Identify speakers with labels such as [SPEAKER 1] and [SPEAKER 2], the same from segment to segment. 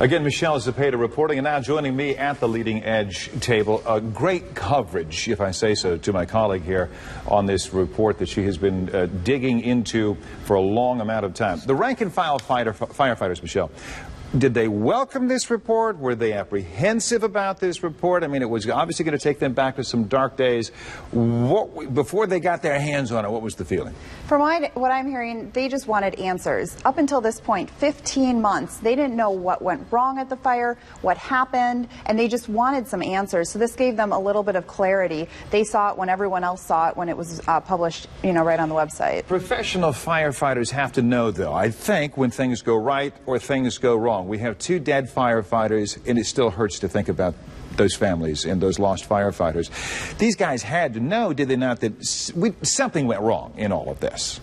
[SPEAKER 1] Again, Michelle Zepeda reporting, and now joining me at the Leading Edge table. Great coverage, if I say so, to my colleague here on this report that she has been digging into for a long amount of time. The rank-and-file firefighters, Michelle, did they welcome this report? Were they apprehensive about this report? I mean, it was obviously going to take them back to some dark days. Before they got their hands on it, what was the feeling?
[SPEAKER 2] From what I'm hearing, they just wanted answers. Up until this point, 15 months, they didn't know what went wrong at the fire, what happened, and they just wanted some answers. So this gave them a little bit of clarity. They saw it when everyone else saw it when it was published, right on the website.
[SPEAKER 1] Professional firefighters have to know, though, I think, when things go right or things go wrong. We have 2 dead firefighters, and it still hurts to think about those families and those lost firefighters. These guys had to know, did they not, that something went wrong in all of this?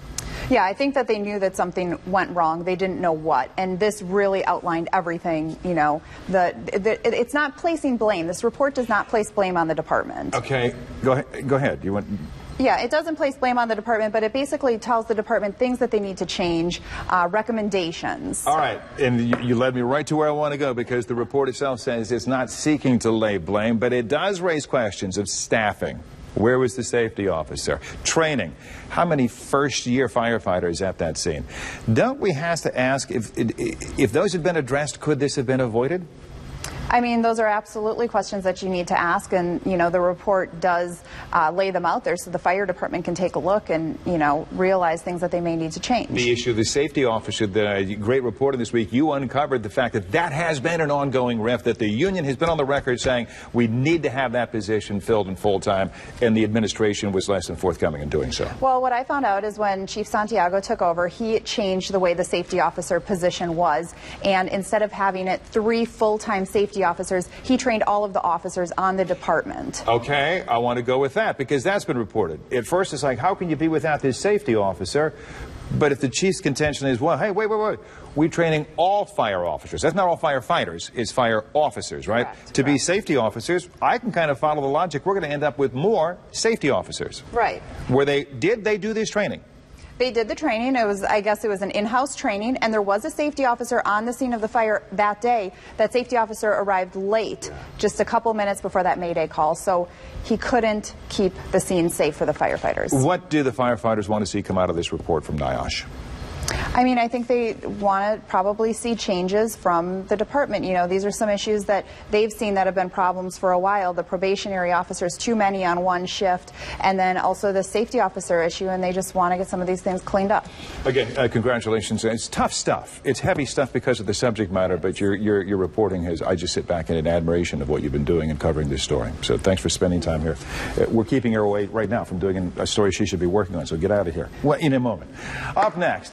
[SPEAKER 2] Yeah, I think that they knew that something went wrong. They didn't know what. And this really outlined everything, it's not placing blame. This report does not place blame on the department.
[SPEAKER 1] Okay, go ahead. You want...
[SPEAKER 2] Yeah, it doesn't place blame on the department, but it basically tells the department things that they need to change, recommendations.
[SPEAKER 1] All right, and you led me right to where I want to go, because the report itself says it's not seeking to lay blame, but it does raise questions of staffing. Where was the safety officer? Training. How many first-year firefighters at that scene? Don't we have to ask if those had been addressed, could this have been avoided?
[SPEAKER 2] I mean, those are absolutely questions that you need to ask, and, the report does lay them out there so the fire department can take a look and, realize things that they may need to change.
[SPEAKER 1] The issue of the safety officer, the great reporting this week, you uncovered the fact that has been an ongoing rift, that the union has been on the record saying we need to have that position filled in full-time, and the administration was less than forthcoming in doing so.
[SPEAKER 2] Well, what I found out is when Chief Santiago took over, he changed the way the safety officer position was, and instead of having it 3 full-time safety officers, he trained all of the officers on the department.
[SPEAKER 1] Okay, I want to go with that, because that's been reported. At first, it's like, how can you be without this safety officer? But if the chief's contention is, well, hey, wait, we're training all fire officers. That's not all firefighters, it's fire officers, right?
[SPEAKER 2] Correct,
[SPEAKER 1] to be safety officers, I can kind of follow the logic. We're going to end up with more safety officers.
[SPEAKER 2] Right.
[SPEAKER 1] Did they do this training?
[SPEAKER 2] They did the training. I guess it was an in-house training, and there was a safety officer on the scene of the fire that day. That safety officer arrived late, just a couple minutes before that Mayday call, so he couldn't keep the scene safe for the firefighters. What
[SPEAKER 1] do the firefighters want to see come out of this report from NIOSH?
[SPEAKER 2] I mean, I think they want to probably see changes from the department. These are some issues that they've seen that have been problems for a while. The probationary officers, too many on one shift, and then also the safety officer issue, and they just want to get some of these things cleaned up.
[SPEAKER 1] Again, congratulations. It's tough stuff. It's heavy stuff because of the subject matter, but your reporting I just sit back in admiration of what you've been doing and covering this story. So thanks for spending time here. We're keeping her away right now from doing a story she should be working on, so get out of here. Well, in a moment. Up next.